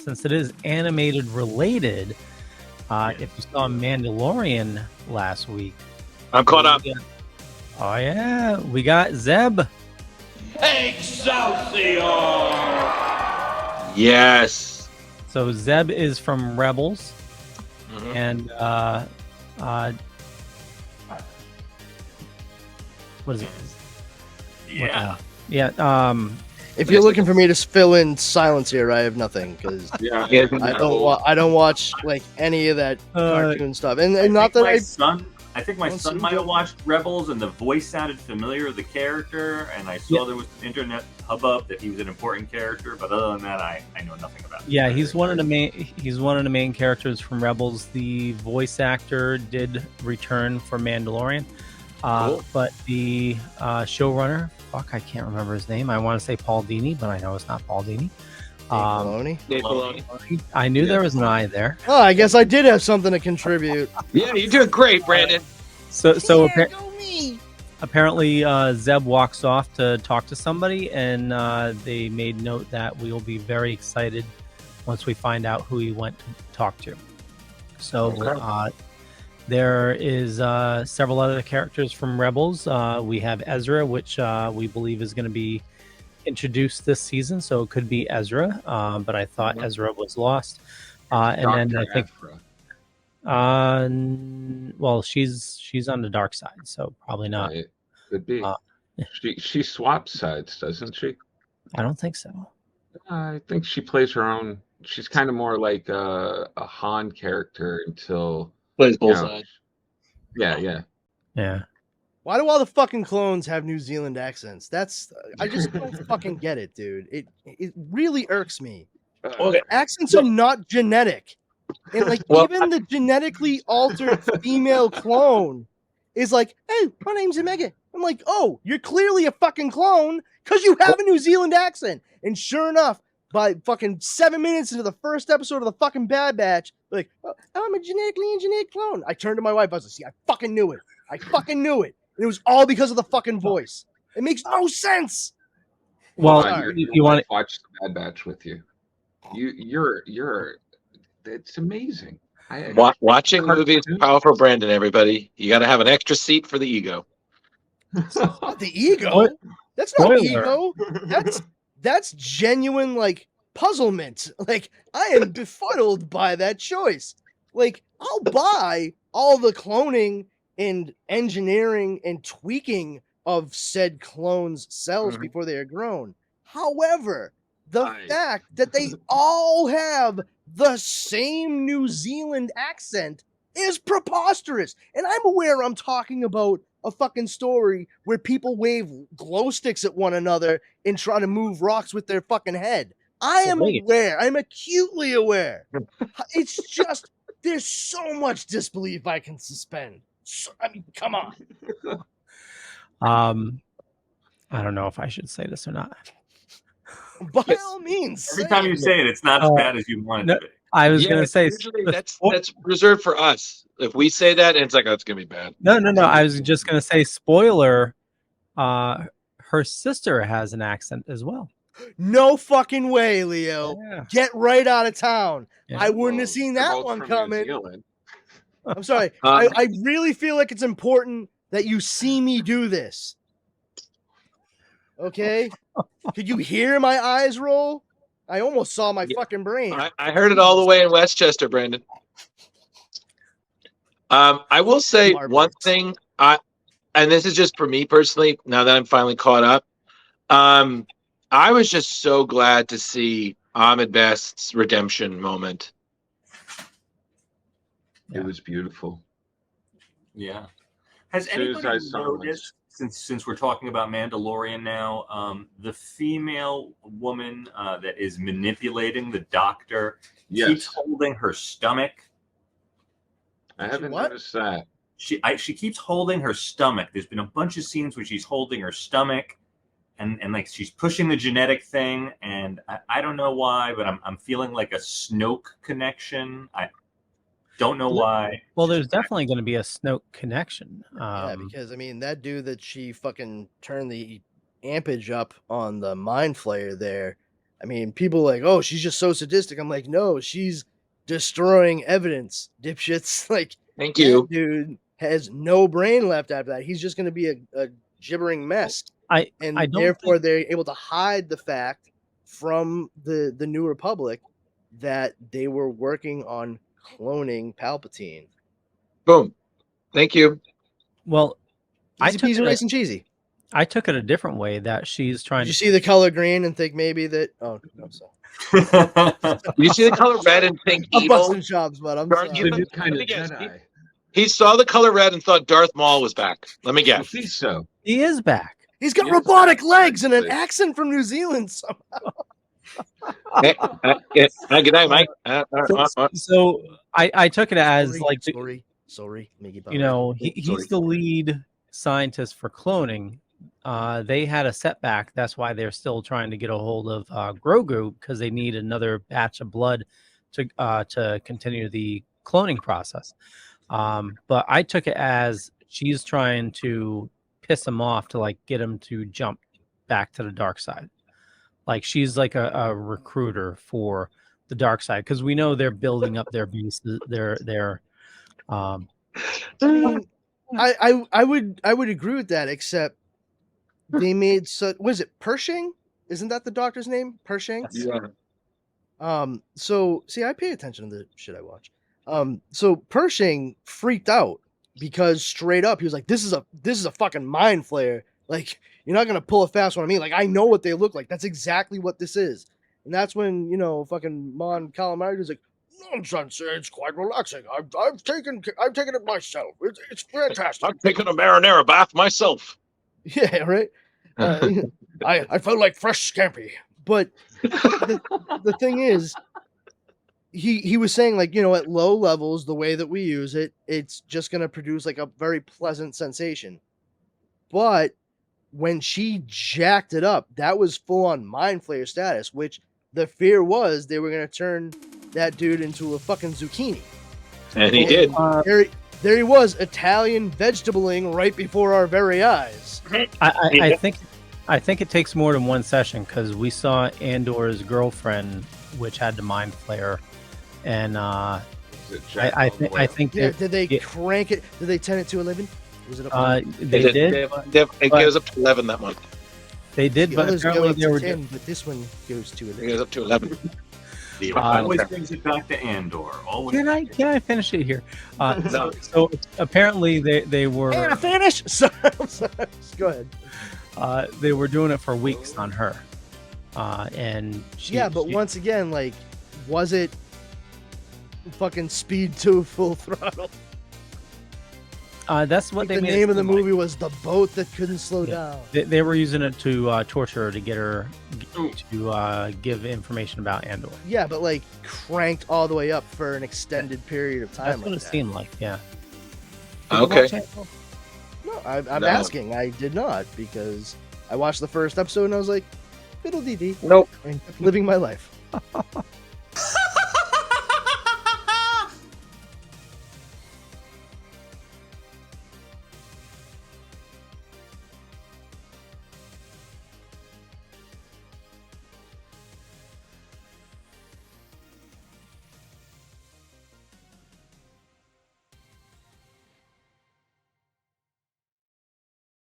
since it is animated related, if you saw Mandalorian last week, I'm caught up. Oh yeah, we got Zeb. Excelsior! Yes. So Zeb is from Rebels, and what is it? Yeah. If you're looking for me to fill in silence here, I have nothing because Yeah. I don't watch like any of that cartoon stuff, and not that I think my son might have watched Rebels, and the voice sounded familiar of the character, and I saw there was an internet hubbub that he was an important character, but other than that, I know nothing about him. Yeah, he's one of the main characters from Rebels. The voice actor did return for Mandalorian, Cool. but the showrunner, I can't remember his name. I want to say Paul Dini, but I know it's not Paul Dini. Dave Filoni. I knew there was an I there. Oh, I guess I did have something to contribute. Yeah, you're doing great, Brandon. Apparently, Zeb walks off to talk to somebody, and they made note that we will be very excited once we find out who he went to talk to. So there is several other characters from Rebels. We have Ezra, which we believe is going to be introduced this season, so it could be Ezra, but I thought Ezra was lost. And then I think well, she's on the dark side, so probably not. It could be. She swaps sides, doesn't she? I don't think so. I think she plays her own. She's kind of more like a Han character until Plays both sides. Yeah. Why do all the fucking clones have New Zealand accents? I just don't fucking get it, dude. It really irks me. Okay. Accents are not genetic. And like even the genetically altered female clone is like, hey, my name's Omega. I'm like, oh, you're clearly a fucking clone because you have a New Zealand accent. And sure enough, by fucking 7 minutes into the first episode of the fucking Bad Batch, like, oh, I'm a genetically engineered clone. I turned to my wife. I was like, see, I fucking knew it. And it was all because of the fucking voice. It makes no sense. Well, you want to watch the Bad Batch with you? You're. It's amazing. Watching movies is powerful, Brandon. Everybody, you got to have an extra seat for the ego. The ego? That's not ego. That's genuine like puzzlement. Like I am befuddled by that choice. Like I'll buy all the cloning and engineering and tweaking of said clones' cells before they are grown. However, the fact that they all have the same New Zealand accent is preposterous. And I'm aware I'm talking about a fucking story where people wave glow sticks at one another and try to move rocks with their fucking head. I am aware. I'm acutely aware. It's just, there's so much disbelief I can suspend. I mean, come on. I don't know if I should say this or not. By all means. Every time you say it, it's not as bad as you want it to be. I was going to say usually that's reserved for us. If we say that, it's like, oh, it's gonna be bad. No. I was just going to say, spoiler. Her sister has an accent as well. No fucking way, Leo. Yeah. Get right out of town. Yeah. I wouldn't have seen that one coming. I'm sorry. I really feel like it's important that you see me do this. Okay? Could you hear my eyes roll? I almost saw my fucking brain. I heard it all the way in Westchester, Brandon. I will say one thing, and this is just for me personally, now that I'm finally caught up. I was just so glad to see Ahmed Best's redemption moment. It was beautiful. Yeah. Has anybody noticed, since we're talking about Mandalorian now, the female woman that is manipulating the doctor keeps holding her stomach? I haven't noticed that. She keeps holding her stomach. There's been a bunch of scenes where she's holding her stomach, and like she's pushing the genetic thing, and I don't know why, but I'm feeling like a Snoke connection. I don't know why. Well, there's definitely going to be a Snoke connection. Yeah, because I mean that dude that she fucking turned the ampage up on the mind flayer there. I mean, people are like, oh, she's just so sadistic. I'm like, no, she's destroying evidence, dipshits. Like, Thank that you. dude has no brain left after that. He's just going to be a gibbering mess. I And don't therefore, think, they're able to hide the fact from the New Republic that they were working on cloning Palpatine. Boom. Thank you. well, I Easy took peasy, it, nice and cheesy. I took it a different way that she's trying Did you to. see the color green and think maybe that? Oh, no, sorry. You see the color red and think I'm evil? busting chops, but I'm Darth- sorry. you The know- new kind let of me guess. Jedi. He saw the color red and thought Darth Maul was back. Let me I guess. think so. He is back. He's got Yes, robotic legs and an actually. accent from New Zealand. Somehow. Hey, good night, Mike. So I took it as Sorry, like sorry, Miggy Bum. you know Sorry. he's the lead scientist for cloning. They had a setback. That's why they're still trying to get a hold of Grogu, because they need another batch of blood to continue the cloning process. But I took it as she's trying to piss him off to like get him to jump back to the dark side. Like she's like a recruiter for the dark side, because we know they're building up their bases. I mean, I would agree with that, except they made such. Was it Pershing? Isn't that the doctor's name? Pershing. Yeah. So see, I pay attention to the shit I watch. So Pershing freaked out because straight up he was like, "This is a fucking mind flayer. Like, you're not gonna pull a fast one on me. Like, I know what they look like. That's exactly what this is." And that's when fucking Mon Calamari was like, "Nonsense! It's quite relaxing. I've taken it myself. It's fantastic." I'm taking a marinara bath myself. Yeah, right. I felt like fresh scampi. But the thing is, he was saying, like, at low levels, the way that we use it, it's just gonna produce like a very pleasant sensation. But when she jacked it up, that was full on mind flayer status, which the fear was they were gonna turn that dude into a fucking zucchini. And he did. There he was, Italian vegetabling right before our very eyes. I think it takes more than one session, because we saw Andor's girlfriend, which had the mind flayer, and Is it Jack I all the way I up? think Yeah, that- did they yeah. crank it? Did they 10 it to 11? Was it up? they did. It goes up to 11 that month. They did, The but others go apparently up they to were 10, but this one goes to It 11. goes up to 11. The Uh, always brings it back to Andor. Always. Can I finish it here? So apparently they were And I finish. Sorry, I'm sorry. Go ahead. they were doing it for weeks on her, and Yeah, but once again, like, was it fucking speed to full throttle? that's what Like, they the made it name of the seem like. movie was The Boat That Couldn't Slow Down. They were using it to torture her, to get her to give information about Andor. Yeah, but like cranked all the way up for an extended period of time. That's what like it that. seemed like. Yeah. Did you Okay. watch Andor? No, I'm No. asking. I did not, because I watched the first episode and I was like, fiddle dee dee, Nope. and kept living my life.